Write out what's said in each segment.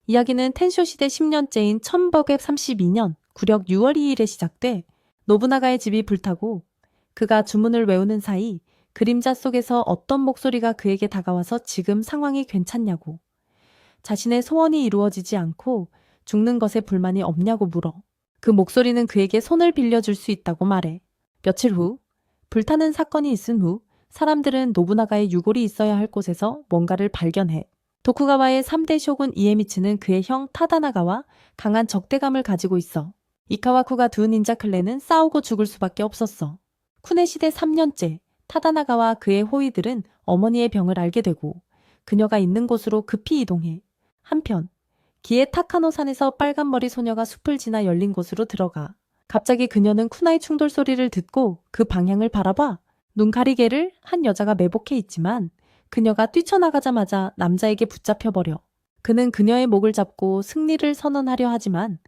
이야기는 텐쇼 시대 10년째인 1132년 구력 6월 2일에 시작돼 노부나가의 집이 불타고 그가 주문을 외우는 사이 그림자 속에서 어떤 목소리가 그에게 다가와서 지금 상황이 괜찮냐고, 자신의 소원이 이루어지지 않고 죽는 것에 불만이 없냐고 물어. 그 목소리는 그에게 손을 빌려줄 수 있다고 말해. 며칠 후, 불타는 사건이 있은 후 사람들은 노부나가의 유골이 있어야 할 곳에서 뭔가를 발견해. 도쿠가와의 3대 쇼군 이에미츠는 그의 형 타다나가와 강한 적대감을 가지고 있어. 이카와쿠가 두 닌자 클랜은 싸우고 죽을 수밖에 없었어. 쿠네 시대 3년째, 타다나가와 그의 호위들은 어머니의 병을 알게 되고 그녀가 있는 곳으로 급히 이동해. 한편 기에 타카노 산에서 빨간머리 소녀가 숲을 지나 열린 곳으로 들어가. 갑자기 그녀는 쿠나의 충돌 소리를 듣고 그 방향을 바라봐. 눈가리개를 한 여자가 매복해 있지만 그녀가 뛰쳐나가자마자 남자에게 붙잡혀버려. 그는 그녀의 목을 잡고 승리를 선언하려 하지만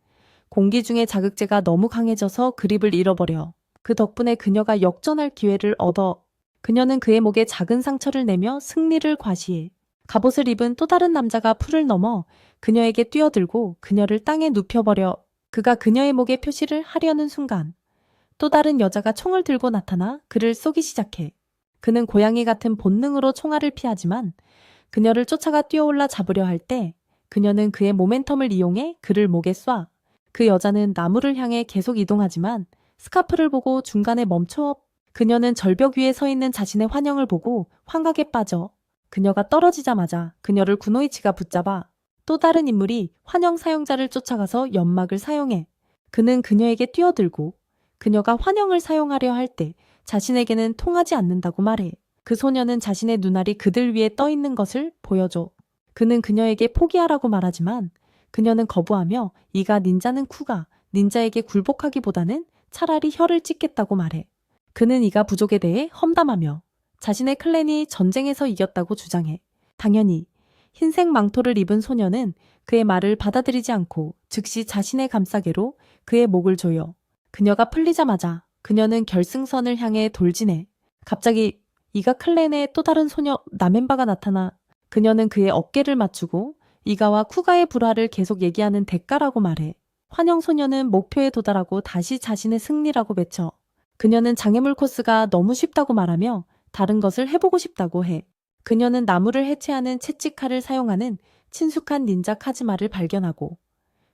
공기 중에 자극제가 너무 강해져서 그립을 잃어버려. 그 덕분에 그녀가 역전할 기회를 얻어. 그녀는 그의 목에 작은 상처를 내며 승리를 과시해. 갑옷을 입은 또 다른 남자가 풀을 넘어 그녀에게 뛰어들고 그녀를 땅에 눕혀버려. 그가 그녀의 목에 표시를 하려는 순간 또 다른 여자가 총을 들고 나타나 그를 쏘기 시작해. 그는 고양이 같은 본능으로 총알을 피하지만 그녀를 쫓아가 뛰어올라 잡으려 할 때 그녀는 그의 모멘텀을 이용해 그를 목에 쏴. 그 여자는 나무를 향해 계속 이동하지만 스카프를 보고 중간에 멈춰. 그녀는 절벽 위에 서 있는 자신의 환영을 보고 환각에 빠져. 그녀가 떨어지자마자 그녀를 구노이치가 붙잡아. 또 다른 인물이 환영 사용자를 쫓아가서 연막을 사용해. 그는 그녀에게 뛰어들고 그녀가 환영을 사용하려 할 때 자신에게는 통하지 않는다고 말해. 그 소녀는 자신의 눈알이 그들 위에 떠 있는 것을 보여줘. 그는 그녀에게 포기하라고 말하지만 그녀는 거부하며 이가 닌자는 쿠가 닌자에게 굴복하기보다는 차라리 혀를 찢겠다고 말해. 그는 이가 부족에 대해 험담하며 자신의 클랜이 전쟁에서 이겼다고 주장해. 당연히 흰색 망토를 입은 소녀는 그의 말을 받아들이지 않고 즉시 자신의 감싸개로 그의 목을 조여. 그녀가 풀리자마자 그녀는 결승선을 향해 돌진해. 갑자기 이가 클랜의 또 다른 소녀 나멘바가 나타나 그녀는 그의 어깨를 맞추고 이가와 쿠가의 불화를 계속 얘기하는 대가라고 말해. 환영 소녀는 목표에 도달하고 다시 자신의 승리라고 외쳐. 그녀는 장애물 코스가 너무 쉽다고 말하며 다른 것을 해보고 싶다고 해. 그녀는 나무를 해체하는 채찍칼을 사용하는 친숙한 닌자 카즈마를 발견하고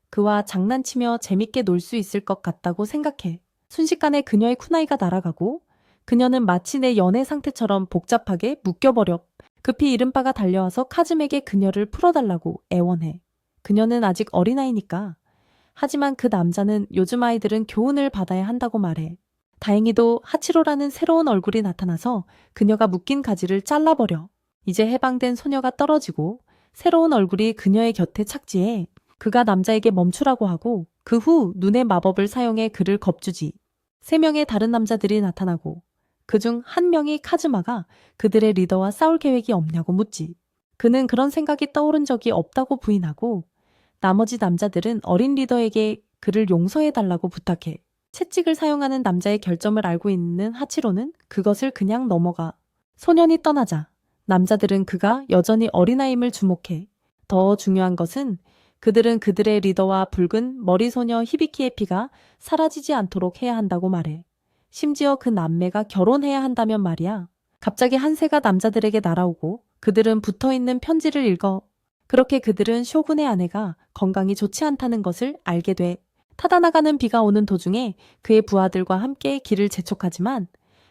그와 장난치며 재밌게 놀 수 있을 것 같다고 생각해. 순식간에 그녀의 쿠나이가 날아가고 그녀는 마치 내 연애 상태처럼 복잡하게 묶여버려. 급히 이른바가 달려와서 카즈에게 그녀를 풀어달라고 애원해. 그녀는 아직 어린아이니까. 하지만 그 남자는 요즘 아이들은 교훈을 받아야 한다고 말해. 다행히도 하치로라는 새로운 얼굴이 나타나서 그녀가 묶인 가지를 잘라버려. 이제 해방된 소녀가 떨어지고 새로운 얼굴이 그녀의 곁에 착지해. 그가 남자에게 멈추라고 하고 그 후 눈의 마법을 사용해 그를 겁주지. 3명의 다른 남자들이 나타나고 그중 한 명이 카즈마가 그들의 리더와 싸울 계획이 없냐고 묻지. 그는 그런 생각이 떠오른 적이 없다고 부인하고 나머지 남자들은 어린 리더에게 그를 용서해달라고 부탁해. 채찍을 사용하는 남자의 결점을 알고 있는 하치로는 그것을 그냥 넘어가. 소년이 떠나자 남자들은 그가 여전히 어린아임을 주목해. 더 중요한 것은 그들은 그들의 리더와 붉은 머리소녀 히비키의 피가 사라지지 않도록 해야 한다고 말해. 심지어 그 남매가 결혼해야 한다면 말이야. 갑자기 한 새가 남자들에게 날아오고 그들은 붙어있는 편지를 읽어. 그렇게 그들은 쇼군의 아내가 건강이 좋지 않다는 것을 알게 돼. 타다나가는 비가 오는 도중에 그의 부하들과 함께 길을 재촉하지만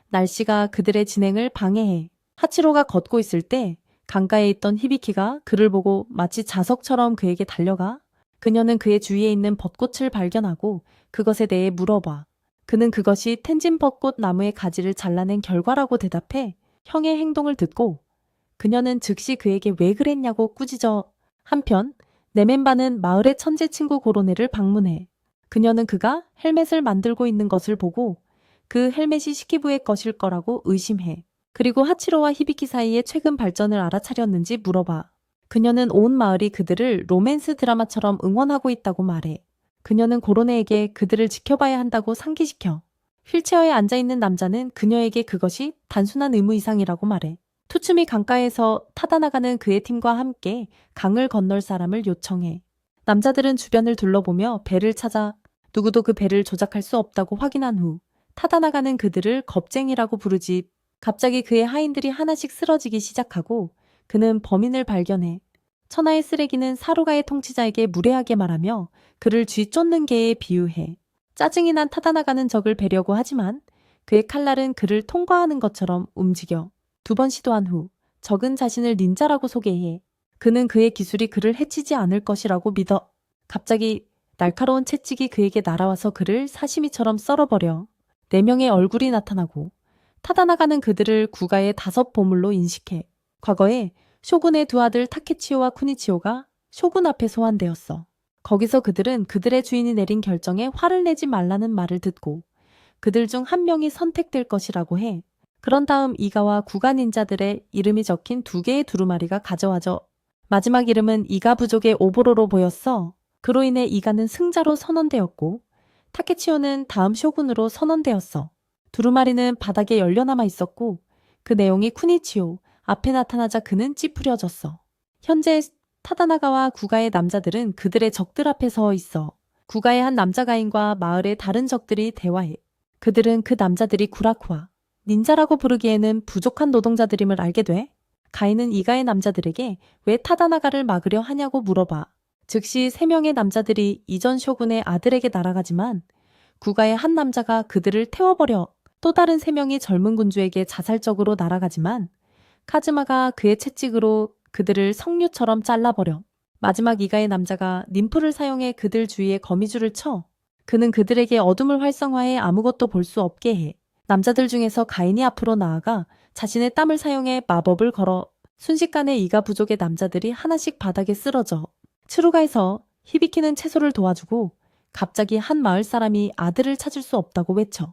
날씨가 그들의 진행을 방해해. 하치로가 걷고 있을 때 강가에 있던 히비키가 그를 보고 마치 자석처럼 그에게 달려가. 그녀는 그의 주위에 있는 벚꽃을 발견하고 그것에 대해 물어봐. 그는 그것이 텐진 벚꽃 나무의 가지를 잘라낸 결과라고 대답해. 형의 행동을 듣고 그녀는 즉시 그에게 왜 그랬냐고 꾸짖어. 한편 네멘바는 마을의 천재 친구 고로네를 방문해. 그녀는 그가 헬멧을 만들고 있는 것을 보고 그 헬멧이 시키부의 것일 거라고 의심해. 그리고 하치로와 히비키 사이의 최근 발전을 알아차렸는지 물어봐. 그녀는 온 마을이 그들을 로맨스 드라마처럼 응원하고 있다고 말해. 그녀는 고로네에게 그들을 지켜봐야 한다고 상기시켜. 휠체어에 앉아있는 남자는 그녀에게 그것이 단순한 의무 이상이라고 말해. 투츠미 강가에서 타다나가는 그의 팀과 함께 강을 건널 사람을 요청해. 남자들은 주변을 둘러보며 배를 찾아 누구도 그 배를 조작할 수 없다고 확인한 후 타다나가는 그들을 겁쟁이라고 부르지. 갑자기 그의 하인들이 하나씩 쓰러지기 시작하고 그는 범인을 발견해 천하의 쓰레기는 사루가의 통치자에게 무례하게 말하며 그를 쥐 쫓는 개에 비유해. 짜증이 난 타다나가는 적을 베려고 하지만 그의 칼날은 그를 통과하는 것처럼 움직여. 2번 시도한 후 적은 자신을 닌자라고 소개해. 그는 그의 기술이 그를 해치지 않을 것이라고 믿어. 갑자기 날카로운 채찍이 그에게 날아와서 그를 사시미처럼 썰어버려. 4명의 얼굴이 나타나고 타다나가는 그들을 국가의 5 보물로 인식해. 과거에 쇼군의 2 아들 타케치오와 쿠니치오가 쇼군 앞에 소환되었어. 거기서 그들은 그들의 주인이 내린 결정에 화를 내지 말라는 말을 듣고 그들 중 1명이 선택될 것이라고 해. 그런 다음 이가와 구가 닌자들의 이름이 적힌 2개의 두루마리가 가져와져. 마지막 이름은 이가 부족의 오보로로 보였어. 그로 인해 이가는 승자로 선언되었고 타케치오는 다음 쇼군으로 선언되었어. 두루마리는 바닥에 열려남아 있었고 그 내용이 쿠니치오 앞에 나타나자 그는 찌푸려졌어. 현재 타다나가와 구가의 남자들은 그들의 적들 앞에 서 있어. 구가의 한 남자 가인과 마을의 다른 적들이 대화해. 그들은 그 남자들이 구라쿠와 닌자라고 부르기에는 부족한 노동자들임을 알게 돼. 가인은 이가의 남자들에게 왜 타다나가를 막으려 하냐고 물어봐. 즉시 3명의 남자들이 이전 쇼군의 아들에게 날아가지만 구가의 한 남자가 그들을 태워버려. 또 다른 3명이 젊은 군주에게 자살적으로 날아가지만 카즈마가 그의 채찍으로 그들을 석류처럼 잘라버려. 마지막 이가의 남자가 림프를 사용해 그들 주위에 거미줄을 쳐. 그는 그들에게 어둠을 활성화해 아무것도 볼 수 없게 해. 남자들 중에서 가인이 앞으로 나아가 자신의 땀을 사용해 마법을 걸어. 순식간에 이가 부족의 남자들이 하나씩 바닥에 쓰러져. 츠루가에서 히비키는 채소를 도와주고 갑자기 한 마을 사람이 아들을 찾을 수 없다고 외쳐.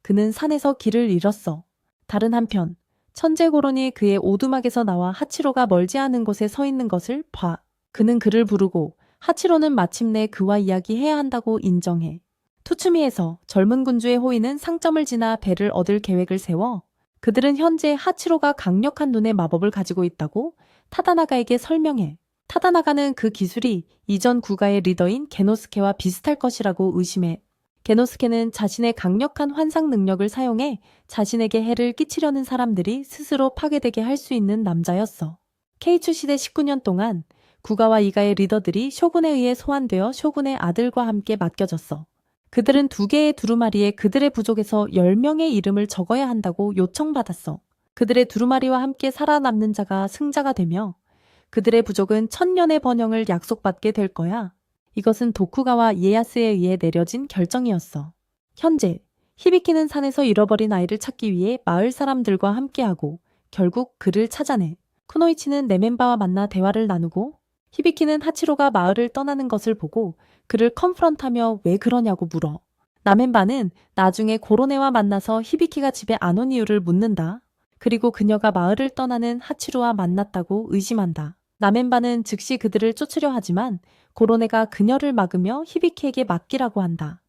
그는 산에서 길을 잃었어. 다른 한편 천재 고론이 그의 오두막에서 나와 하치로가 멀지 않은 곳에 서 있는 것을 봐. 그는 그를 부르고 하치로는 마침내 그와 이야기해야 한다고 인정해. 투츠미에서 젊은 군주의 호의는 상점을 지나 배를 얻을 계획을 세워 그들은 현재 하치로가 강력한 눈의 마법을 가지고 있다고 타다나가에게 설명해. 타다나가는 그 기술이 이전 구가의 리더인 게노스케와 비슷할 것이라고 의심해. 게노스케는 자신의 강력한 환상 능력을 사용해 자신에게 해를 끼치려는 사람들이 스스로 파괴되게 할 수 있는 남자였어. 케이추 시대 19년 동안 구가와 이가의 리더들이 쇼군에 의해 소환되어 쇼군의 아들과 함께 맡겨졌어. 그들은 2개의 두루마리에 그들의 부족에서 10명의 이름을 적어야 한다고 요청받았어. 그들의 두루마리와 함께 살아남는 자가 승자가 되며 그들의 부족은 1000년의 번영을 약속받게 될 거야. 이것은 도쿠가와 이에야스에 의해 내려진 결정이었어. 현재 히비키는 산에서 잃어버린 아이를 찾기 위해 마을 사람들과 함께하고 결국 그를 찾아내. 쿠노이치는 네멘바와 만나 대화를 나누고 히비키는 하치로가 마을을 떠나는 것을 보고 그를 컨프런트하며 왜 그러냐고 물어. 나멘바는 나중에 고로네와 만나서 히비키가 집에 안 온 이유를 묻는다. 그리고 그녀가 마을을 떠나는 하치로와 만났다고 의심한다. 나멘바는 즉시 그들을 쫓으려 하지만 고로네가 그녀를 막으며 히비키에게 맡기라고 한다.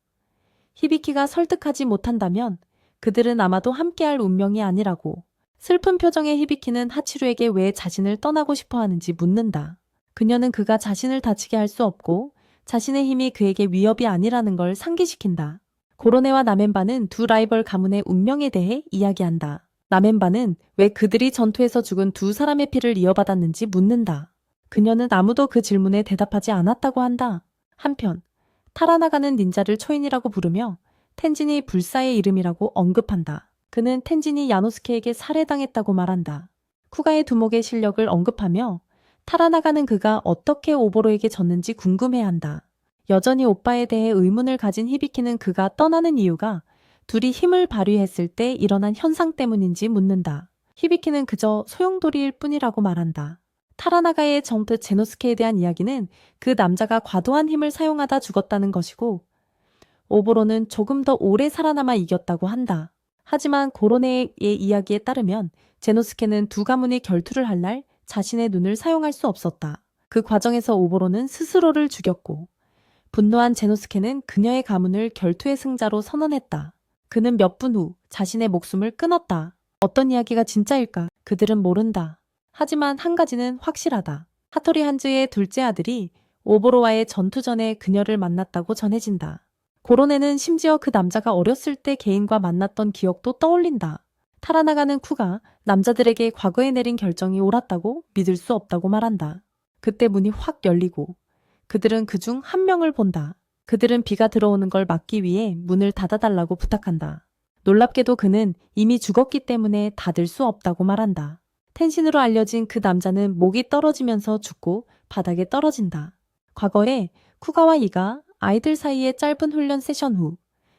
히비키가 설득하지 못한다면 그들은 아마도 함께할 운명이 아니라고. 슬픈 표정의 히비키는 하치루에게 왜 자신을 떠나고 싶어 하는지 묻는다. 그녀는 그가 자신을 다치게 할 수 없고 자신의 힘이 그에게 위협이 아니라는 걸 상기시킨다. 고로네와 나멘바는 2 라이벌 가문의 운명에 대해 이야기한다. 나멘바는 왜 그들이 전투에서 죽은 2 사람의 피를 이어받았는지 묻는다. 그녀는 아무도 그 질문에 대답하지 않았다고 한다. 한편 타라나가는 닌자를 초인이라고 부르며 텐진이 불사의 이름이라고 언급한다. 그는 텐진이 야노스케에게 살해당했다고 말한다. 쿠가의 두목의 실력을 언급하며 타라나가는 그가 어떻게 오보로에게 졌는지 궁금해한다. 여전히 오빠에 대해 의문을 가진 히비키는 그가 떠나는 이유가 둘이 힘을 발휘했을 때 일어난 현상 때문인지 묻는다. 히비키는 그저 소용돌이일 뿐이라고 말한다. 타라나가의 정트 제노스케에 대한 이야기는 그 남자가 과도한 힘을 사용하다 죽었다는 것이고 오보로는 조금 더 오래 살아남아 이겼다고 한다. 하지만 고로네의 이야기에 따르면 제노스케는 2 가문이 결투를 할 날 자신의 눈을 사용할 수 없었다. 그 과정에서 오보로는 스스로를 죽였고 분노한 제노스케는 그녀의 가문을 결투의 승자로 선언했다. 그는 몇 분 후 자신의 목숨을 끊었다. 어떤 이야기가 진짜일까? 그들은 모른다. 하지만 한 가지는 확실하다. 하토리 한즈의 둘째 아들이 오보로와의 전투 전에 그녀를 만났다고 전해진다. 고로네는 심지어 그 남자가 어렸을 때 개인과 만났던 기억도 떠올린다. 타라나가는 쿠가 남자들에게 과거에 내린 결정이 옳았다고 믿을 수 없다고 말한다. 그때 문이 확 열리고 그들은 그중 한 명을 본다. 그들은 비가 들어오는 걸 막기 위해 문을 닫아달라고 부탁한다. 놀랍게도 그는 이미 죽었기 때문에 닫을 수 없다고 말한다. 텐신으로 알려진 그 남자는 목이 떨어지면서 죽고 바닥에 떨어진다. 과거에 쿠가와 이가 아이들 사이의 짧은 훈련 세션 후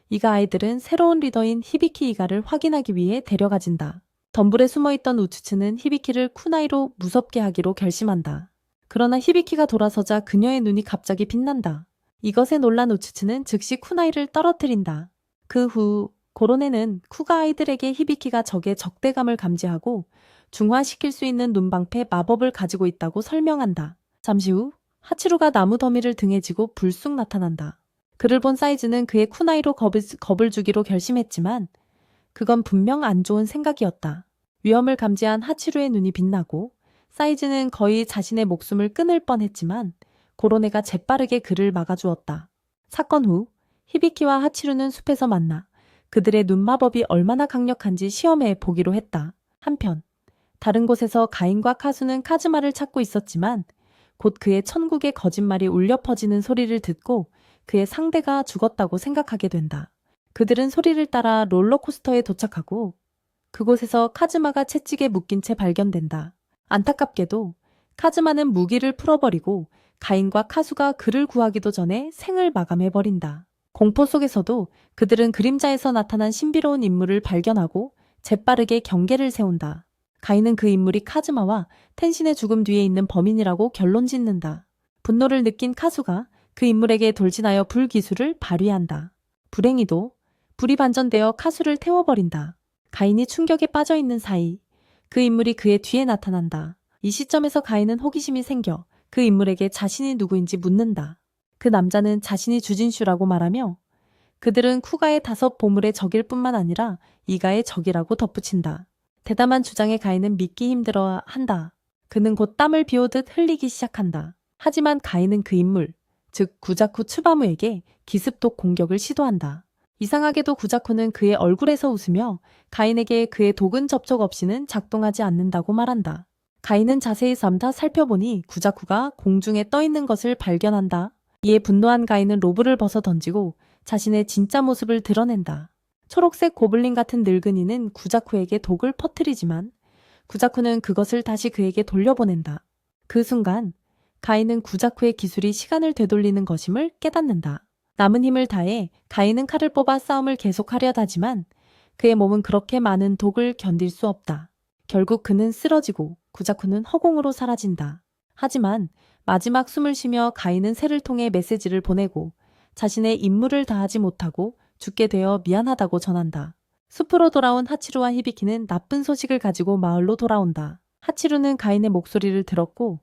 이가 아이들은 새로운 리더인 히비키 이가를 확인하기 위해 데려가진다. 덤불에 숨어있던 우츠츠는 히비키를 쿠나이로 무섭게 하기로 결심한다. 그러나 히비키가 돌아서자 그녀의 눈이 갑자기 빛난다. 이것에 놀란 우츠츠는 즉시 쿠나이를 떨어뜨린다. 그 후 고로네는 쿠가 아이들에게 히비키가 적의 적대감을 감지하고 중화시킬 수 있는 눈방패 마법을 가지고 있다고 설명한다. 잠시 후 하치루가 나무 더미를 등에 지고 불쑥 나타난다. 그를 본 사이즈는 그의 쿠나이로 겁을 주기로 결심했지만 그건 분명 안 좋은 생각이었다. 위험을 감지한 하치루의 눈이 빛나고 사이즈는 거의 자신의 목숨을 끊을 뻔했지만 고로네가 재빠르게 그를 막아주었다. 사건 후 히비키와 하치루는 숲에서 만나 그들의 눈마법이 얼마나 강력한지 시험해 보기로 했다. 한편 다른 곳에서 가인과 카수는 카즈마를 찾고 있었지만 곧 그의 천국의 거짓말이 울려 퍼지는 소리를 듣고 그의 상대가 죽었다고 생각하게 된다. 그들은 소리를 따라 롤러코스터에 도착하고 그곳에서 카즈마가 채찍에 묶인 채 발견된다. 안타깝게도 카즈마는 무기를 풀어버리고 가인과 카수가 그를 구하기도 전에 생을 마감해버린다. 공포 속에서도 그들은 그림자에서 나타난 신비로운 인물을 발견하고 재빠르게 경계를 세운다. 가인은 그 인물이 카즈마와 텐신의 죽음 뒤에 있는 범인이라고 결론짓는다. 분노를 느낀 카수가 그 인물에게 돌진하여 불기술을 발휘한다. 불행히도 불이 반전되어 카수를 태워버린다. 가인이 충격에 빠져있는 사이 그 인물이 그의 뒤에 나타난다. 이 시점에서 가인은 호기심이 생겨 그 인물에게 자신이 누구인지 묻는다. 그 남자는 자신이 주진슈라고 말하며 그들은 쿠가의 5 보물의 적일 뿐만 아니라 이가의 적이라고 덧붙인다. 대담한 주장에 가인은 믿기 힘들어 한다. 그는 곧 땀을 비오듯 흘리기 시작한다. 하지만 가인은 그 인물, 즉 구자쿠 츠바무에게 기습독 공격을 시도한다. 이상하게도 구자쿠는 그의 얼굴에서 웃으며 가인에게 그의 독은 접촉 없이는 작동하지 않는다고 말한다. 가인은 자세히 살펴보니 구자쿠가 공중에 떠 있는 것을 발견한다. 이에 분노한 가인은 로브를 벗어 던지고 자신의 진짜 모습을 드러낸다. 초록색 고블린 같은 늙은이는 구자쿠에게 독을 퍼뜨리지만 구자쿠는 그것을 다시 그에게 돌려보낸다. 그 순간 가인은 구자쿠의 기술이 시간을 되돌리는 것임을 깨닫는다. 남은 힘을 다해 가인은 칼을 뽑아 싸움을 계속하려 하지만 그의 몸은 그렇게 많은 독을 견딜 수 없다. 결국 그는 쓰러지고 구자쿠는 허공으로 사라진다. 하지만 마지막 숨을 쉬며 가인은 새를 통해 메시지를 보내고 자신의 임무를 다하지 못하고 죽게 되어 미안하다고 전한다. 숲으로 돌아온 하치루와 히비키는 나쁜 소식을 가지고 마을로 돌아온다. 하치루는 가인의 목소리를 들었고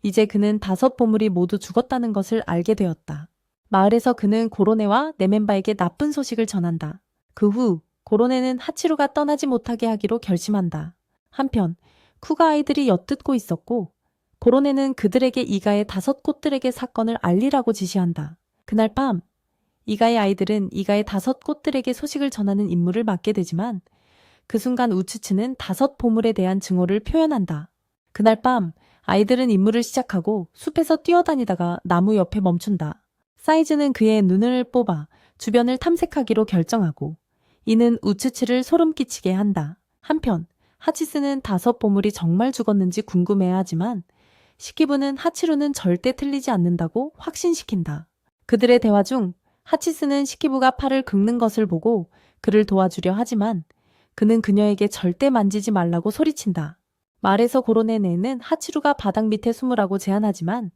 이제 그는 5 보물이 모두 죽었다는 것을 알게 되었다. 마을에서 그는 고로네와 네멘바에게 나쁜 소식을 전한다. 그 후 고로네는 하치루가 떠나지 못하게 하기로 결심한다. 한편 쿠가 아이들이 엿듣고 있었고 고로네는 그들에게 이가의 5 꽃들에게 사건을 알리라고 지시한다. 그날 밤 이가의 아이들은 이가의 5 꽃들에게 소식을 전하는 임무를 맡게 되지만 그 순간 우츠츠는 5 보물에 대한 증오를 표현한다. 그날 밤 아이들은 임무를 시작하고 숲에서 뛰어다니다가 나무 옆에 멈춘다. 사이즈는 그의 눈을 뽑아 주변을 탐색하기로 결정하고 이는 우츠츠를 소름 끼치게 한다. 한편 하치스는 5 보물이 정말 죽었는지 궁금해하지만 시키부는 하치루는 절대 틀리지 않는다고 확신시킨다. 그들의 대화 중 하치스는 시키부가 팔을 긁는 것을 보고 그를 도와주려 하지만 그는 그녀에게 절대 만지지 말라고 소리친다. 말에서 고로네네는 하치루가 바닥 밑에 숨으라고 제안하지만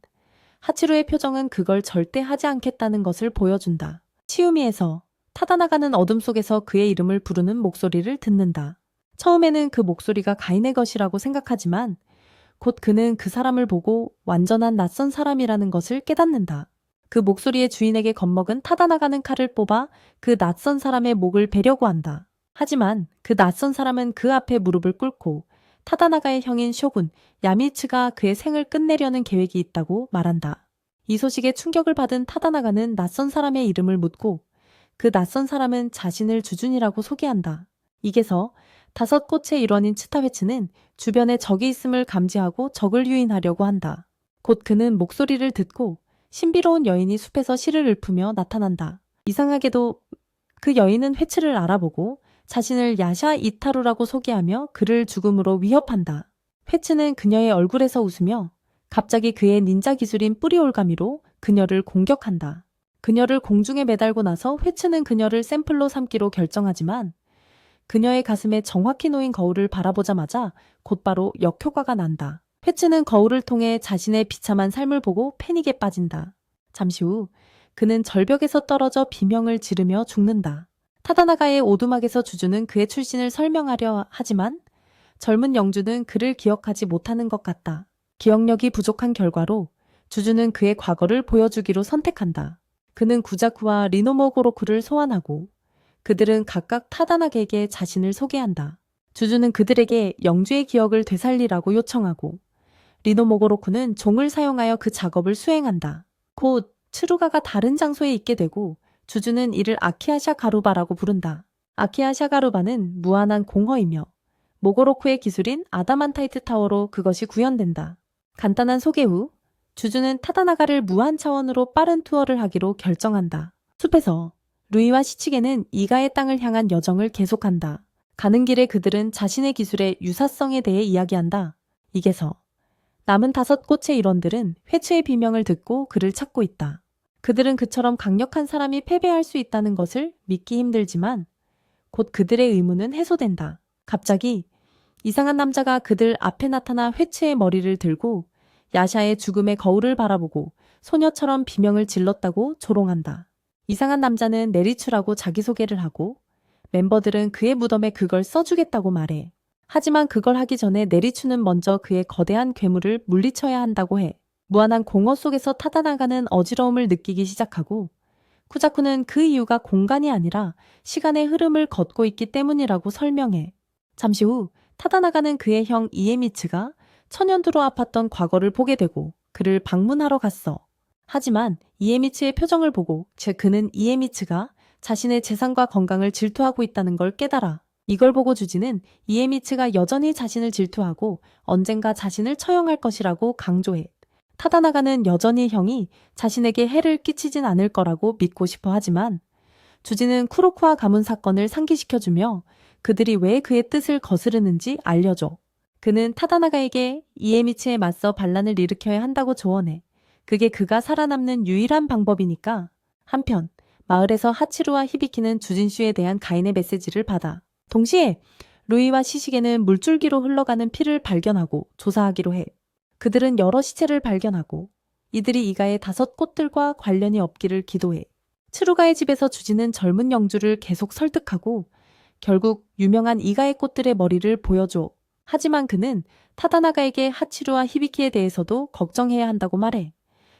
하치루의 표정은 그걸 절대 하지 않겠다는 것을 보여준다. 치우미에서 타다나가는 어둠 속에서 그의 이름을 부르는 목소리를 듣는다. 처음에는 그 목소리가 가인의 것이라고 생각하지만 곧 그는 그 사람을 보고 완전한 낯선 사람이라는 것을 깨닫는다. 그 목소리의 주인에게 겁먹은 타다나가는 칼을 뽑아 그 낯선 사람의 목을 베려고 한다. 하지만 그 낯선 사람은 그 앞에 무릎을 꿇고 타다나가의 형인 쇼군 야미츠가 그의 생을 끝내려는 계획이 있다고 말한다. 이 소식에 충격을 받은 타다나가는 낯선 사람의 이름을 묻고 그 낯선 사람은 자신을 주준이라고 소개한다. 이게서 5꽃의 일원인 치타회츠는 주변에 적이 있음을 감지하고 적을 유인하려고 한다. 곧 그는 목소리를 듣고 신비로운 여인이 숲에서 시를 읊으며 나타난다. 이상하게도 그 여인은 회츠를 알아보고 자신을 야샤 이타루라고 소개하며 그를 죽음으로 위협한다. 회츠는 그녀의 얼굴에서 웃으며 갑자기 그의 닌자 기술인 뿌리 올가미로 그녀를 공격한다. 그녀를 공중에 매달고 나서 회츠는 그녀를 샘플로 삼기로 결정하지만 그녀의 가슴에 정확히 놓인 거울을 바라보자마자 곧바로 역효과가 난다. 회츠는 거울을 통해 자신의 비참한 삶을 보고 패닉에 빠진다. 잠시 후 그는 절벽에서 떨어져 비명을 지르며 죽는다. 타다나가의 오두막에서 주주는 그의 출신을 설명하려 하지만 젊은 영주는 그를 기억하지 못하는 것 같다. 기억력이 부족한 결과로 주주는 그의 과거를 보여주기로 선택한다. 그는 구자쿠와 리노모고로쿠를 소환하고 그들은 각각 타다나가에게 자신을 소개한다. 주주는 그들에게 영주의 기억을 되살리라고 요청하고 리노모고로쿠는 종을 사용하여 그 작업을 수행한다. 곧 츠루가가 다른 장소에 있게 되고 주주는 이를 아키아샤 가루바라고 부른다. 아키아샤 가루바는 무한한 공허이며 모고로쿠의 기술인 아다만타이트 타워로 그것이 구현된다. 간단한 소개 후 주주는 타다나가를 무한 차원으로 빠른 투어를 하기로 결정한다. 숲에서 루이와 시치게는 이가의 땅을 향한 여정을 계속한다. 가는 길에 그들은 자신의 기술의 유사성에 대해 이야기한다. 이게서 남은 5꽃의 일원들은 회츠의 비명을 듣고 그를 찾고 있다. 그들은 그처럼 강력한 사람이 패배할 수 있다는 것을 믿기 힘들지만 곧 그들의 의문은 해소된다. 갑자기 이상한 남자가 그들 앞에 나타나 회츠의 머리를 들고 야샤의 죽음의 거울을 바라보고 소녀처럼 비명을 질렀다고 조롱한다. 이상한 남자는 네리추라고 자기소개를 하고 멤버들은 그의 무덤에 그걸 써주겠다고 말해. 하지만 그걸 하기 전에 네리추는 먼저 그의 거대한 괴물을 물리쳐야 한다고 해. 무한한 공허 속에서 타다나가는 어지러움을 느끼기 시작하고 쿠자쿠는 그 이유가 공간이 아니라 시간의 흐름을 걷고 있기 때문이라고 설명해. 잠시 후 타다나가는 그의 형 이에미츠가 천연두로 아팠던 과거를 보게 되고 그를 방문하러 갔어. 하지만 이에미츠의 표정을 보고 그는 이에미츠가 자신의 재산과 건강을 질투하고 있다는 걸 깨달아. 이걸 보고 주지는 이에미츠가 여전히 자신을 질투하고 언젠가 자신을 처형할 것이라고 강조해. 타다나가는 여전히 형이 자신에게 해를 끼치진 않을 거라고 믿고 싶어 하지만 주지는 쿠로쿠와 가문 사건을 상기시켜주며 그들이 왜 그의 뜻을 거스르는지 알려줘. 그는 타다나가에게 이에미츠에 맞서 반란을 일으켜야 한다고 조언해. 그게 그가 살아남는 유일한 방법이니까. 한편 마을에서 하치루와 히비키는 주진슈에 대한 가인의 메시지를 받아. 동시에 루이와 시시게는 물줄기로 흘러가는 피를 발견하고 조사하기로 해. 그들은 여러 시체를 발견하고 이들이 이가의 5꽃들과 관련이 없기를 기도해. 츠루가의 집에서 주지는 젊은 영주를 계속 설득하고 결국 유명한 이가의 꽃들의 머리를 보여줘. 하지만 그는 타다나가에게 하치루와 히비키에 대해서도 걱정해야 한다고 말해.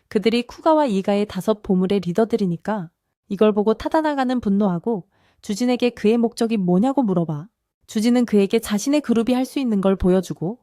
그들이 쿠가와 이가의 5 보물의 리더들이니까. 이걸 보고 타다나가는 분노하고 주진에게 그의 목적이 뭐냐고 물어봐. 주진은 그에게 자신의 그룹이 할 수 있는 걸 보여주고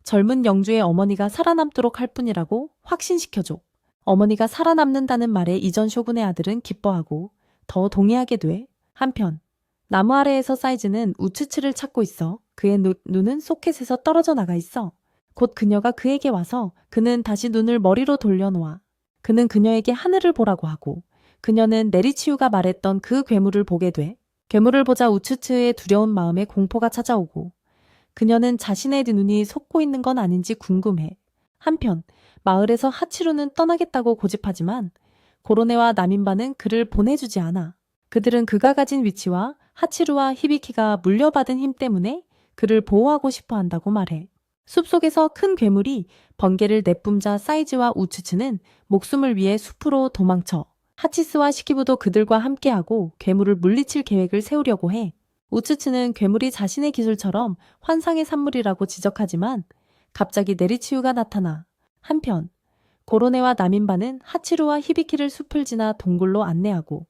젊은 영주의 어머니가 살아남도록 할 뿐이라고 확신시켜줘. 어머니가 살아남는다는 말에 이전 쇼군의 아들은 기뻐하고 더 동의하게 돼. 한편 나무 아래에서 사이즈는 우츠츠를 찾고 있어. 그의 눈은 소켓에서 떨어져 나가 있어. 곧 그녀가 그에게 와서 그는 다시 눈을 머리로 돌려놓아. 그는 그녀에게 하늘을 보라고 하고 그녀는 네리치우가 말했던 그 괴물을 보게 돼. 괴물을 보자 우츠츠의 두려운 마음에 공포가 찾아오고 그녀는 자신의 눈이 속고 있는 건 아닌지 궁금해. 한편 마을에서 하치루는 떠나겠다고 고집하지만 고로네와 나민바는 그를 보내주지 않아. 그들은 그가 가진 위치와 하치루와 히비키가 물려받은 힘 때문에 그를 보호하고 싶어 한다고 말해. 숲속에서 큰 괴물이 번개를 내뿜자 사이즈와 우츠츠는 목숨을 위해 숲으로 도망쳐. 하치스와 시키부도 그들과 함께하고 괴물을 물리칠 계획을 세우려고 해. 우츠츠는 괴물이 자신의 기술처럼 환상의 산물이라고 지적하지만 갑자기 네리치우가 나타나. 한편 고로네와 나민바는 하치루와 히비키를 숲을 지나 동굴로 안내하고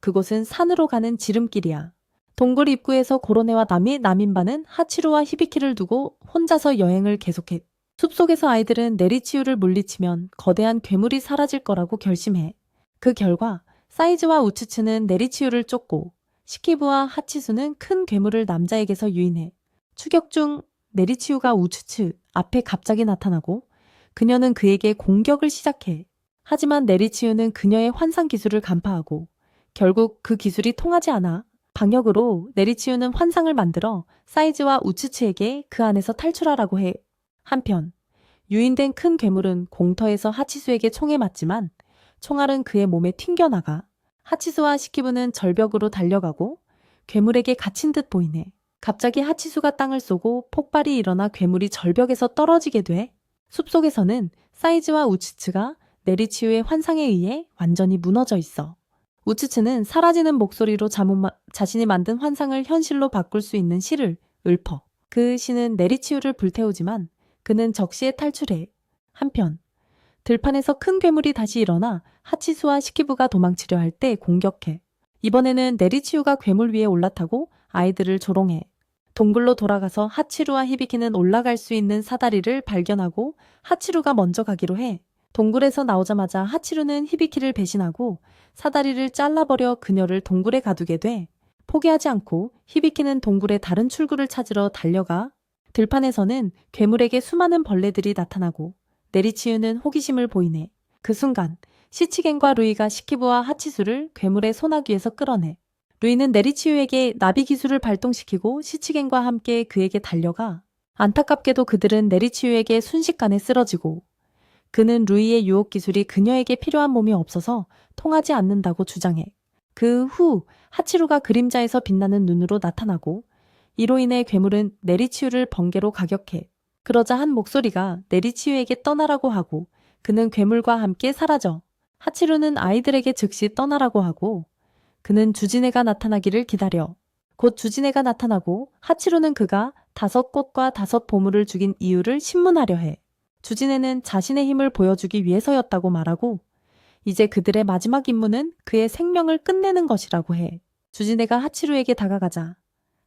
그곳은 산으로 가는 지름길이야. 동굴 입구에서 고로네와 나민바는 하치루와 히비키를 두고 혼자서 여행을 계속해. 숲속에서 아이들은 내리치유를 물리치면 거대한 괴물이 사라질 거라고 결심해. 그 결과 사이즈와 우츠츠는 내리치유를 쫓고 시키부와 하치수는 큰 괴물을 남자에게서 유인해. 추격 중 내리치유가 우츠츠 앞에 갑자기 나타나고 그녀는 그에게 공격을 시작해. 하지만 내리치유는 그녀의 환상 기술을 간파하고 결국 그 기술이 통하지 않아. 방역으로 내리치유는 환상을 만들어 사이즈와 우츠츠에게 그 안에서 탈출하라고 해. 한편 유인된 큰 괴물은 공터에서 하치수에게 총에 맞지만 총알은 그의 몸에 튕겨나가. 하치수와 시키부는 절벽으로 달려가고 괴물에게 갇힌 듯 보이네. 갑자기 하치수가 땅을 쏘고 폭발이 일어나 괴물이 절벽에서 떨어지게 돼. 숲속에서는 사이즈와 우츠츠가 내리치유의 환상에 의해 완전히 무너져 있어. 우츠츠는 사라지는 목소리로 자신이 만든 환상을 현실로 바꿀 수 있는 실을 읊어. 그 시는 내리치유를 불태우지만 그는 적시에 탈출해. 한편 들판에서 큰 괴물이 다시 일어나 하치수와 시키부가 도망치려 할 때 공격해. 이번에는 내리치유가 괴물 위에 올라타고 아이들을 조롱해. 동굴로 돌아가서 하치루와 히비키는 올라갈 수 있는 사다리를 발견하고 하치루가 먼저 가기로 해. 동굴에서 나오자마자 하치루는 히비키를 배신하고 사다리를 잘라버려 그녀를 동굴에 가두게 돼. 포기하지 않고 히비키는 동굴의 다른 출구를 찾으러 달려가. 들판에서는 괴물에게 수많은 벌레들이 나타나고 내리치유는 호기심을 보이네. 그 순간 시치겐과 루이가 시키부와 하치수를 괴물의 소나귀에서 끌어내. 루이는 내리치유에게 나비 기술을 발동시키고 시치겐과 함께 그에게 달려가. 안타깝게도 그들은 내리치유에게 순식간에 쓰러지고 그는 루이의 유혹 기술이 그녀에게 필요한 몸이 없어서 통하지 않는다고 주장해. 그 후 하치루가 그림자에서 빛나는 눈으로 나타나고 이로 인해 괴물은 내리치유를 번개로 가격해. 그러자 한 목소리가 내리치유에게 떠나라고 하고 그는 괴물과 함께 사라져. 하치루는 아이들에게 즉시 떠나라고 하고 그는 주지네가 나타나기를 기다려. 곧 주지네가 나타나고 하치루는 그가 5꽃과 5보물을 죽인 이유를 신문하려 해. 주지네는 자신의 힘을 보여주기 위해서였다고 말하고 이제 그들의 마지막 임무는 그의 생명을 끝내는 것이라고 해. 주지네가 하치루에게 다가가자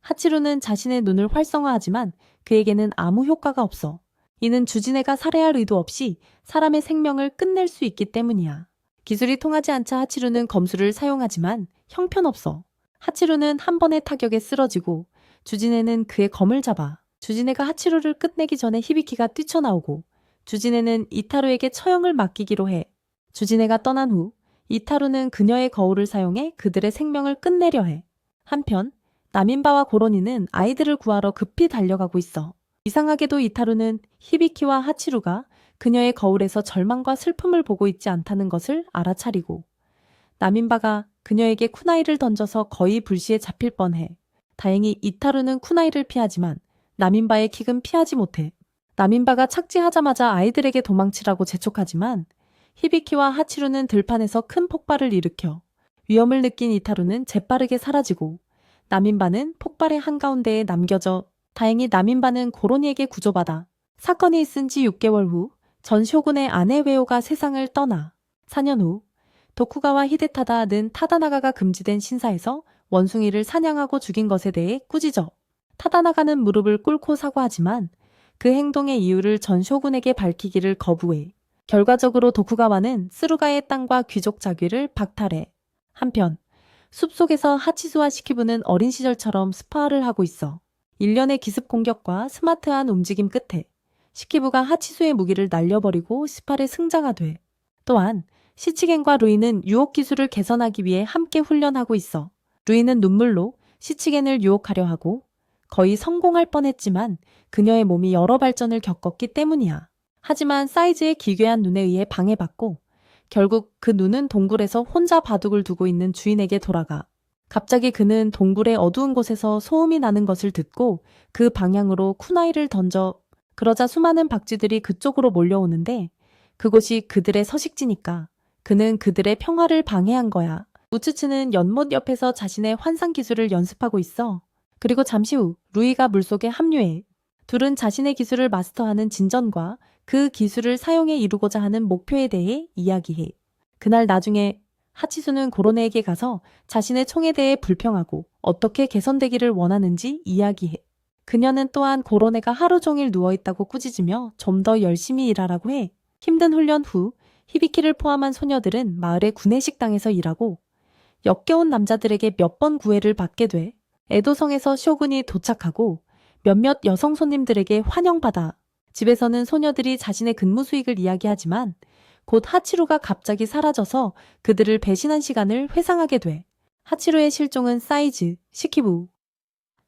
하치루는 자신의 눈을 활성화하지만 그에게는 아무 효과가 없어. 이는 주지네가 살해할 의도 없이 사람의 생명을 끝낼 수 있기 때문이야. 기술이 통하지 않자 하치루는 검수를 사용하지만 형편없어. 하치루는 한 번의 타격에 쓰러지고 주지네는 그의 검을 잡아. 주지네가 하치루를 끝내기 전에 히비키가 뛰쳐나오고 주지네는 이타루에게 처형을 맡기기로 해. 주지네가 떠난 후 이타루는 그녀의 거울을 사용해 그들의 생명을 끝내려 해. 한편 나민바와 고로니는 아이들을 구하러 급히 달려가고 있어. 이상하게도 이타루는 히비키와 하치루가 그녀의 거울에서 절망과 슬픔을 보고 있지 않다는 것을 알아차리고 나민바가 그녀에게 쿠나이를 던져서 거의 불시에 잡힐 뻔해. 다행히 이타루는 쿠나이를 피하지만 나민바의 킥은 피하지 못해. 나민바가 착지하자마자 아이들에게 도망치라고 재촉하지만 히비키와 하치루는 들판에서 큰 폭발을 일으켜 위험을 느낀 이타루는 재빠르게 사라지고 나민바는 폭발의 한가운데에 남겨져. 다행히 나민바는 고로니에게 구조받아. 사건이 있은 지 6개월 후 전 쇼군의 아내 웨오가 세상을 떠나. 4년 후 도쿠가와 히데타다는 타다나가가 금지된 신사에서 원숭이를 사냥하고 죽인 것에 대해 꾸짖어. 타다나가는 무릎을 꿇고 사과하지만 그 행동의 이유를 전 쇼군에게 밝히기를 거부해. 결과적으로 도쿠가와는 스루가의 땅과 귀족 자귀를 박탈해. 한편 숲속에서 하치수와 시키부는 어린 시절처럼 스파를 하고 있어. 일련의 기습 공격과 스마트한 움직임 끝에 시키부가 하치수의 무기를 날려버리고 스파의 승자가 돼. 또한 시치겐과 루이는 유혹 기술을 개선하기 위해 함께 훈련하고 있어. 루이는 눈물로 시치겐을 유혹하려 하고 거의 성공할 뻔했지만 그녀의 몸이 여러 발전을 겪었기 때문이야. 하지만 사이즈의 기괴한 눈에 의해 방해받고 결국 그 눈은 동굴에서 혼자 바둑을 두고 있는 주인에게 돌아가. 갑자기 그는 동굴의 어두운 곳에서 소음이 나는 것을 듣고 그 방향으로 쿠나이를 던져. 그러자 수많은 박쥐들이 그쪽으로 몰려오는데 그곳이 그들의 서식지니까 그는 그들의 평화를 방해한 거야. 우츠츠는 연못 옆에서 자신의 환상 기술을 연습하고 있어. 그리고 잠시 후 루이가 물속에 합류해. 둘은 자신의 기술을 마스터하는 진전과 그 기술을 사용해 이루고자 하는 목표에 대해 이야기해. 그날 나중에 하치수는 고로네에게 가서 자신의 총에 대해 불평하고 어떻게 개선되기를 원하는지 이야기해. 그녀는 또한 고로네가 하루 종일 누워있다고 꾸짖으며 좀 더 열심히 일하라고 해. 힘든 훈련 후 히비키를 포함한 소녀들은 마을의 구내식당에서 일하고 역겨운 남자들에게 몇 번 구애를 받게 돼. 에도성에서 쇼군이 도착하고 몇몇 여성 손님들에게 환영받아. 집에서는 소녀들이 자신의 근무 수익을 이야기하지만 곧 하치루가 갑자기 사라져서 그들을 배신한 시간을 회상하게 돼. 하치루의 실종은 사이즈, 시키부,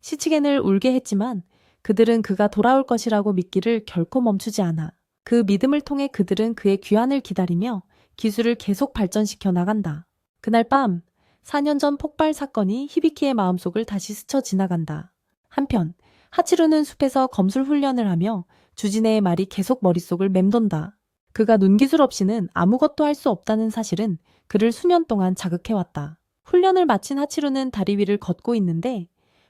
시치겐을 울게 했지만 그들은 그가 돌아올 것이라고 믿기를 결코 멈추지 않아. 그 믿음을 통해 그들은 그의 귀환을 기다리며 기술을 계속 발전시켜 나간다. 그날 밤 4년 전 폭발 사건이 히비키의 마음속을 다시 스쳐 지나간다. 한편 하치루는 숲에서 검술 훈련을 하며 주지네의 말이 계속 머릿속을 맴돈다. 그가 눈기술 없이는 아무것도 할 수 없다는 사실은 그를 수년 동안 자극해왔다. 훈련을 마친 하치루는 다리 위를 걷고 있는데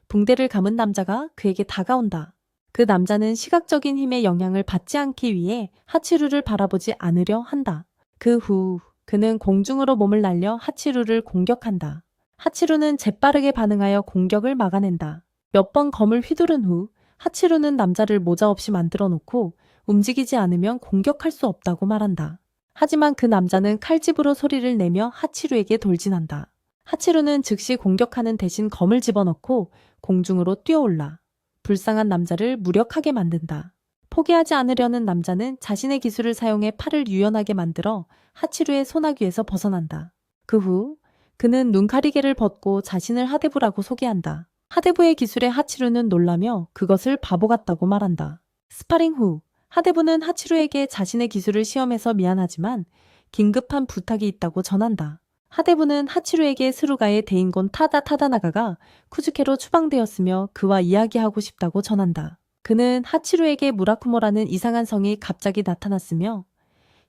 붕대를 감은 남자가 그에게 다가온다. 그 남자는 시각적인 힘의 영향을 받지 않기 위해 하치루를 바라보지 않으려 한다. 그 후 그는 공중으로 몸을 날려 하치루를 공격한다. 하치루는 재빠르게 반응하여 공격을 막아낸다. 몇 번 검을 휘두른 후 하치루는 남자를 모자 없이 만들어 놓고 움직이지 않으면 공격할 수 없다고 말한다. 하지만 그 남자는 칼집으로 소리를 내며 하치루에게 돌진한다. 하치루는 즉시 공격하는 대신 검을 집어넣고 공중으로 뛰어올라 불쌍한 남자를 무력하게 만든다. 포기하지 않으려는 남자는 자신의 기술을 사용해 팔을 유연하게 만들어 하치루의 소나귀에서 벗어난다. 그 후 그는 눈가리개를 벗고 자신을 하데부라고 소개한다. 하데부의 기술에 하치루는 놀라며 그것을 바보 같다고 말한다. 스파링 후 하데부는 하치루에게 자신의 기술을 시험해서 미안하지만 긴급한 부탁이 있다고 전한다. 하데부는 하치루에게 스루가의 대인곤 타다나가가 쿠즈케로 추방되었으며 그와 이야기하고 싶다고 전한다. 그는 하치루에게 무라쿠모라는 이상한 성이 갑자기 나타났으며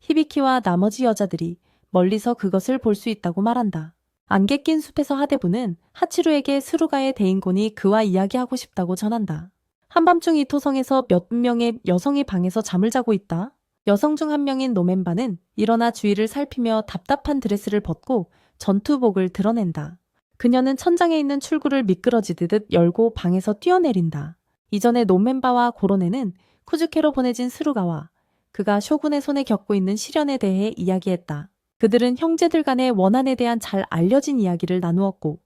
히비키와 나머지 여자들이 멀리서 그것을 볼 수 있다고 말한다. 안개 낀 숲에서 하데부는 하치루에게 스루가의 대인곤이 그와 이야기하고 싶다고 전한다. 한밤중 이 토성에서 몇 명의 여성이 방에서 잠을 자고 있다. 여성 중 한 명인 노멘바는 일어나 주위를 살피며 답답한 드레스를 벗고 전투복을 드러낸다. 그녀는 천장에 있는 출구를 미끄러지듯 열고 방에서 뛰어내린다. 이전에 노멘바와 고로네는 쿠즈케로 보내진 스루가와 그가 쇼군의 손에 겪고 있는 시련에 대해 이야기했다. 그들은 형제들 간의 원한에 대한 잘 알려진 이야기를 나누었고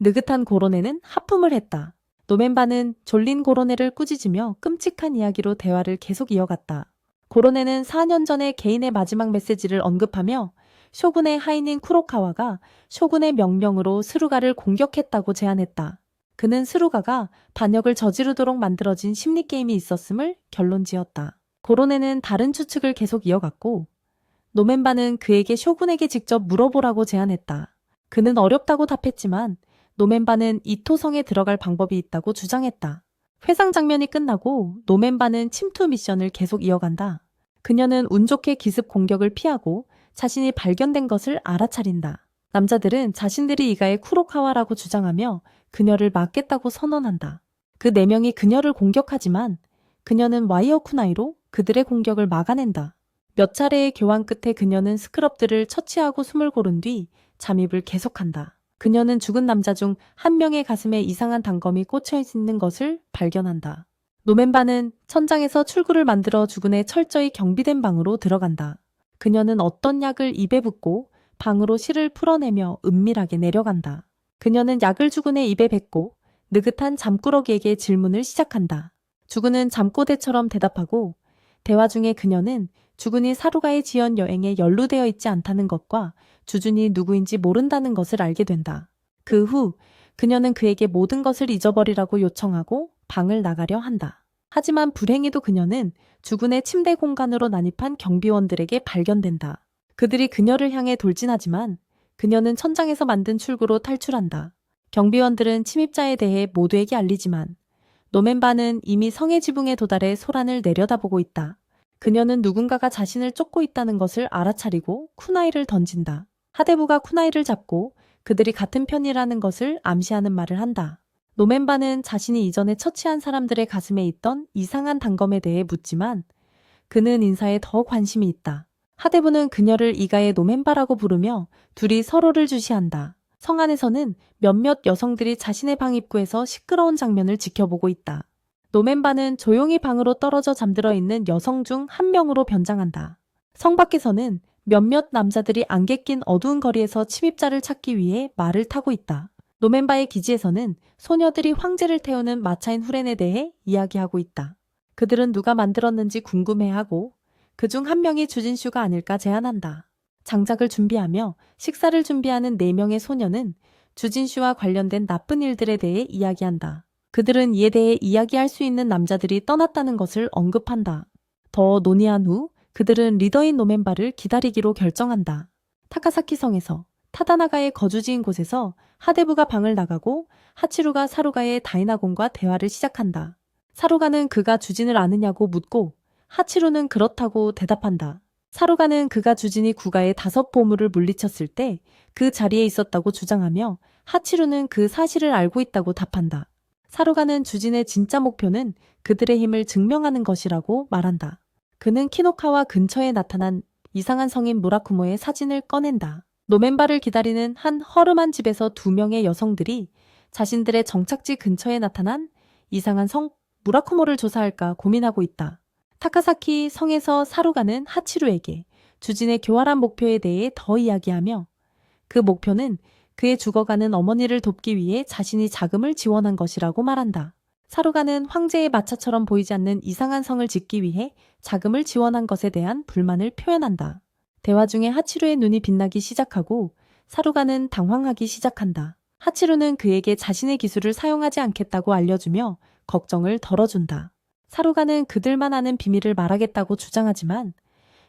느긋한 고로네는 하품을 했다. 노멘바는 졸린 고로네를 꾸짖으며 끔찍한 이야기로 대화를 계속 이어갔다. 고로네는 4년 전에 개인의 마지막 메시지를 언급하며 쇼군의 하인인 쿠로카와가 쇼군의 명령으로 스루가를 공격했다고 제안했다. 그는 스루가가 반역을 저지르도록 만들어진 심리게임이 있었음을 결론지었다. 고로네는 다른 추측을 계속 이어갔고 노멘바는 그에게 쇼군에게 직접 물어보라고 제안했다. 그는 어렵다고 답했지만 노멘바는 이토성에 들어갈 방법이 있다고 주장했다. 회상 장면이 끝나고 노멘바는 침투 미션을 계속 이어간다. 그녀는 운 좋게 기습 공격을 피하고 자신이 발견된 것을 알아차린다. 남자들은 자신들이 이가의 쿠로카와라고 주장하며 그녀를 막겠다고 선언한다. 그 4명이 그녀를 공격하지만 그녀는 와이어 쿠나이로 그들의 공격을 막아낸다. 몇 차례의 교환 끝에 그녀는 스크럽들을 처치하고 숨을 고른 뒤 잠입을 계속한다. 그녀는 죽은 남자 중 한 명의 가슴에 이상한 단검이 꽂혀 있는 것을 발견한다. 노멘바는 천장에서 출구를 만들어 주군의 철저히 경비된 방으로 들어간다. 그녀는 어떤 약을 입에 붓고 방으로 실을 풀어내며 은밀하게 내려간다. 그녀는 약을 주군의 입에 뱉고 느긋한 잠꾸러기에게 질문을 시작한다. 주군은 잠꼬대처럼 대답하고 대화 중에 그녀는 주군이 사루가의 지연 여행에 연루되어 있지 않다는 것과 주준이 누구인지 모른다는 것을 알게 된다. 그 후 그녀는 그에게 모든 것을 잊어버리라고 요청하고 방을 나가려 한다. 하지만 불행히도 그녀는 주군의 침대 공간으로 난입한 경비원들에게 발견된다. 그들이 그녀를 향해 돌진하지만 그녀는 천장에서 만든 출구로 탈출한다. 경비원들은 침입자에 대해 모두에게 알리지만 노멘바는 이미 성의 지붕에 도달해 소란을 내려다보고 있다. 그녀는 누군가가 자신을 쫓고 있다는 것을 알아차리고 쿠나이를 던진다. 하데부가 쿠나이를 잡고 그들이 같은 편이라는 것을 암시하는 말을 한다. 노멘바는 자신이 이전에 처치한 사람들의 가슴에 있던 이상한 단검에 대해 묻지만 그는 인사에 더 관심이 있다. 하데부는 그녀를 이가의 노멘바라고 부르며 둘이 서로를 주시한다. 성 안에서는 몇몇 여성들이 자신의 방 입구에서 시끄러운 장면을 지켜보고 있다. 노멘바는 조용히 방으로 떨어져 잠들어 있는 여성 중 한 명으로 변장한다. 성 밖에서는 몇몇 남자들이 안개 낀 어두운 거리에서 침입자를 찾기 위해 말을 타고 있다. 노멘바의 기지에서는 소녀들이 황제를 태우는 마차인 후렌에 대해 이야기하고 있다. 그들은 누가 만들었는지 궁금해하고 그중 한 명이 주진슈가 아닐까 제안한다. 장작을 준비하며 식사를 준비하는 4명의 소녀는 주진슈와 관련된 나쁜 일들에 대해 이야기한다. 그들은 이에 대해 이야기할 수 있는 남자들이 떠났다는 것을 언급한다. 더 논의한 후 그들은 리더인 노멘바를 기다리기로 결정한다. 타카사키 성에서 타다나가의 거주지인 곳에서 하데부가 방을 나가고 하치루가 사루가의 다이나곤과 대화를 시작한다. 사루가는 그가 주진을 아느냐고 묻고 하치루는 그렇다고 대답한다. 사루가는 그가 주진이 구가의 5 보물을 물리쳤을 때 그 자리에 있었다고 주장하며 하치루는 그 사실을 알고 있다고 답한다. 사루가는 주진의 진짜 목표는 그들의 힘을 증명하는 것이라고 말한다. 그는 키노카와 근처에 나타난 이상한 성인 무라쿠모의 사진을 꺼낸다. 노멘바를 기다리는 한 허름한 집에서 2명의 여성들이 자신들의 정착지 근처에 나타난 이상한 성 무라쿠모를 조사할까 고민하고 있다. 타카사키 성에서 사루가는 하치루에게 주진의 교활한 목표에 대해 더 이야기하며 그 목표는 그의 죽어가는 어머니를 돕기 위해 자신이 자금을 지원한 것이라고 말한다. 사루가는 황제의 마차처럼 보이지 않는 이상한 성을 짓기 위해 자금을 지원한 것에 대한 불만을 표현한다. 대화 중에 하치루의 눈이 빛나기 시작하고 사루가는 당황하기 시작한다. 하치루는 그에게 자신의 기술을 사용하지 않겠다고 알려주며 걱정을 덜어준다. 사루가는 그들만 아는 비밀을 말하겠다고 주장하지만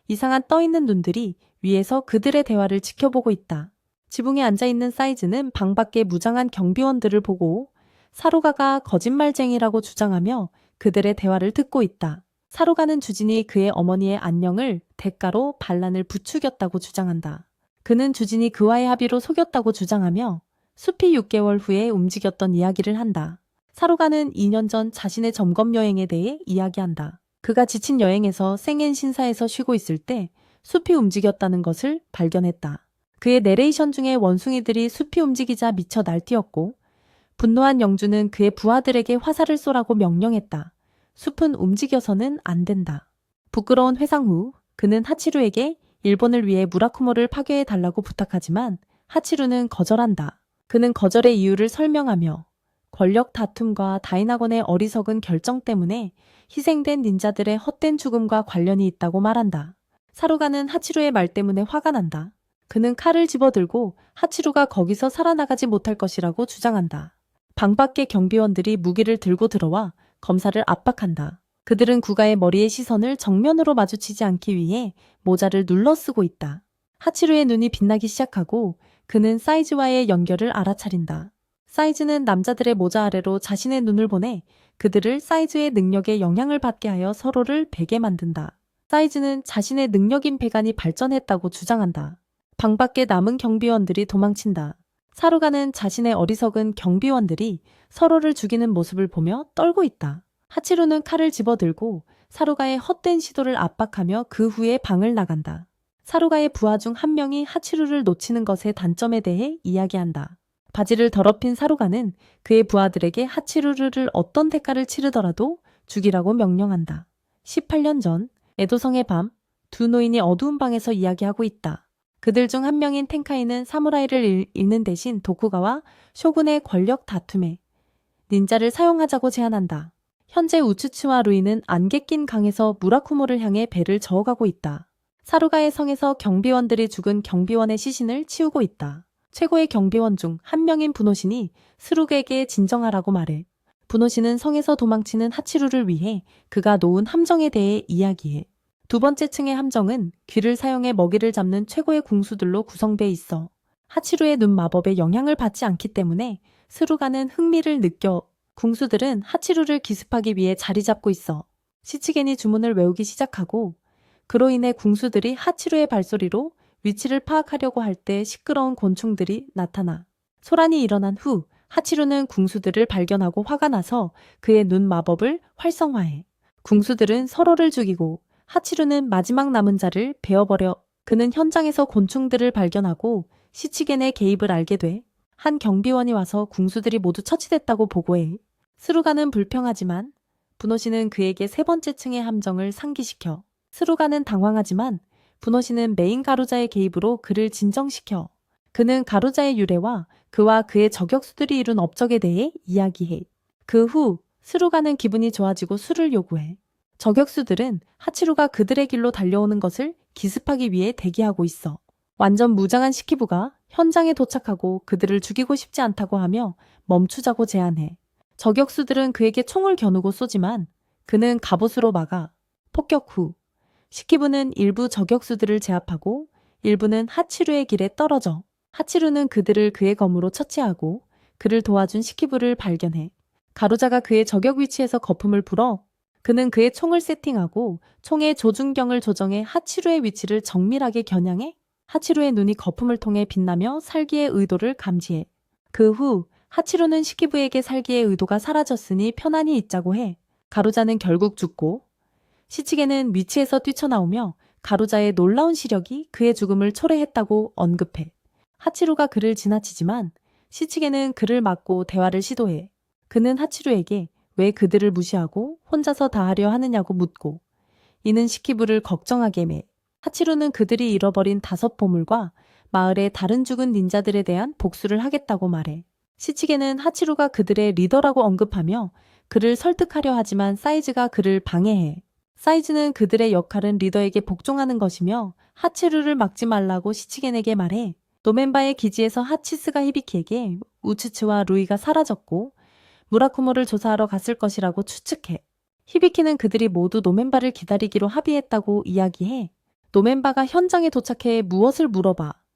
이상한 떠있는 눈들이 위에서 그들의 대화를 지켜보고 있다. 지붕에 앉아있는 사이즈는 방 밖의 무장한 경비원들을 보고 사루가가 거짓말쟁이라고 주장하며 그들의 대화를 듣고 있다. 사루가는 주진이 그의 어머니의 안녕을 대가로 반란을 부추겼다고 주장한다. 그는 주진이 그와의 합의로 속였다고 주장하며 숲이 6개월 후에 움직였던 이야기를 한다. 사루가는 2년 전 자신의 점검 여행에 대해 이야기한다. 그가 지친 여행에서 생엔 신사에서 쉬고 있을 때 숲이 움직였다는 것을 발견했다. 그의 내레이션 중에 원숭이들이 숲이 움직이자 미쳐 날뛰었고 분노한 영주는 그의 부하들에게 화살을 쏘라고 명령했다. 숲은 움직여서는 안 된다. 부끄러운 회상 후 그는 하치루에게 일본을 위해 무라쿠모를 파괴해달라고 부탁하지만 하치루는 거절한다. 그는 거절의 이유를 설명하며 권력 다툼과 다이나곤의 어리석은 결정 때문에 희생된 닌자들의 헛된 죽음과 관련이 있다고 말한다. 사루가는 하치루의 말 때문에 화가 난다. 그는 칼을 집어들고 하치루가 거기서 살아나가지 못할 것이라고 주장한다. 방 밖의 경비원들이 무기를 들고 들어와 검사를 압박한다. 그들은 구가의 머리의 시선을 정면으로 마주치지 않기 위해 모자를 눌러 쓰고 있다. 하치루의 눈이 빛나기 시작하고 그는 사이즈와의 연결을 알아차린다. 사이즈는 남자들의 모자 아래로 자신의 눈을 보내 그들을 사이즈의 능력에 영향을 받게 하여 서로를 베게 만든다. 사이즈는 자신의 능력인 배간이 발전했다고 주장한다. 방 밖에 남은 경비원들이 도망친다. 사루가는 자신의 어리석은 경비원들이 서로를 죽이는 모습을 보며 떨고 있다. 하치루는 칼을 집어들고 사루가의 헛된 시도를 압박하며 그 후에 방을 나간다. 사루가의 부하 중 한 명이 하치루를 놓치는 것의 단점에 대해 이야기한다. 바지를 더럽힌 사루가는 그의 부하들에게 하치루를 어떤 대가를 치르더라도 죽이라고 명령한다. 18년 전 에도성의 밤, 2 노인이 어두운 방에서 이야기하고 있다. 그들 중 한 명인 텐카이는 사무라이를 잃는 대신 도쿠가와 쇼군의 권력 다툼에 닌자를 사용하자고 제안한다. 현재 우츠츠와 루이는 안개 낀 강에서 무라쿠모를 향해 배를 저어가고 있다. 사루가의 성에서 경비원들이 죽은 경비원의 시신을 치우고 있다. 최고의 경비원 중 한 명인 분호신이 스룩에게 진정하라고 말해. 분호신은 성에서 도망치는 하치루를 위해 그가 놓은 함정에 대해 이야기해. 2번째 층의 함정은 귀를 사용해 먹이를 잡는 최고의 궁수들로 구성돼 있어. 하치루의 눈 마법에 영향을 받지 않기 때문에 스루가는 흥미를 느껴. 궁수들은 하치루를 기습하기 위해 자리 잡고 있어. 시치겐이 주문을 외우기 시작하고 그로 인해 궁수들이 하치루의 발소리로 위치를 파악하려고 할 때 시끄러운 곤충들이 나타나. 소란이 일어난 후 하치루는 궁수들을 발견하고 화가 나서 그의 눈 마법을 활성화해. 궁수들은 서로를 죽이고 하치루는 마지막 남은 자를 베어버려. 그는 현장에서 곤충들을 발견하고 시치겐의 개입을 알게 돼. 한 경비원이 와서 궁수들이 모두 처치됐다고 보고해. 스루가는 불평하지만 분호시는 그에게 세 번째 층의 함정을 상기시켜. 스루가는 당황하지만 분호시는 메인 가루자의 개입으로 그를 진정시켜. 그는 가루자의 유래와 그와 그의 저격수들이 이룬 업적에 대해 이야기해. 그 후 스루가는 기분이 좋아지고 술을 요구해. 저격수들은 하치루가 그들의 길로 달려오는 것을 기습하기 위해 대기하고 있어. 완전 무장한 시키부가 현장에 도착하고 그들을 죽이고 싶지 않다고 하며 멈추자고 제안해. 저격수들은 그에게 총을 겨누고 쏘지만 그는 갑옷으로 막아. 폭격 후 시키부는 일부 저격수들을 제압하고 일부는 하치루의 길에 떨어져. 하치루는 그들을 그의 검으로 처치하고 그를 도와준 시키부를 발견해. 가루자가 그의 저격 위치에서 거품을 불어 그는 그의 총을 세팅하고 총의 조준경을 조정해 하치루의 위치를 정밀하게 겨냥해 하치루의 눈이 거품을 통해 빛나며 살기의 의도를 감지해. 그 후 하치루는 시키부에게 살기의 의도가 사라졌으니 편안히 있자고 해. 가루자는 결국 죽고 시치게는 위치에서 뛰쳐나오며 가루자의 놀라운 시력이 그의 죽음을 초래했다고 언급해. 하치루가 그를 지나치지만 시치게는 그를 막고 대화를 시도해. 그는 하치루에게 왜 그들을 무시하고 혼자서 다 하려 하느냐고 묻고 이는 시키부를 걱정하게 매. 하치루는 그들이 잃어버린 5보물과 마을의 다른 죽은 닌자들에 대한 복수를 하겠다고 말해. 시치게는 하치루가 그들의 리더라고 언급하며 그를 설득하려 하지만 사이즈가 그를 방해해. 사이즈는 그들의 역할은 리더에게 복종하는 것이며 하치루를 막지 말라고 시치겐에게 말해. 노멘바의 기지에서 하치스가 히비키에게 우츠츠와 루이가 사라졌고 무라쿠모를 조사하러 갔을 것이라고 추측해. 히비키는 그들이 모두 노멘바를 기다리기로 합의했다고 이야기해. 노멘바가 현장에 도착해 무엇을 물어봐.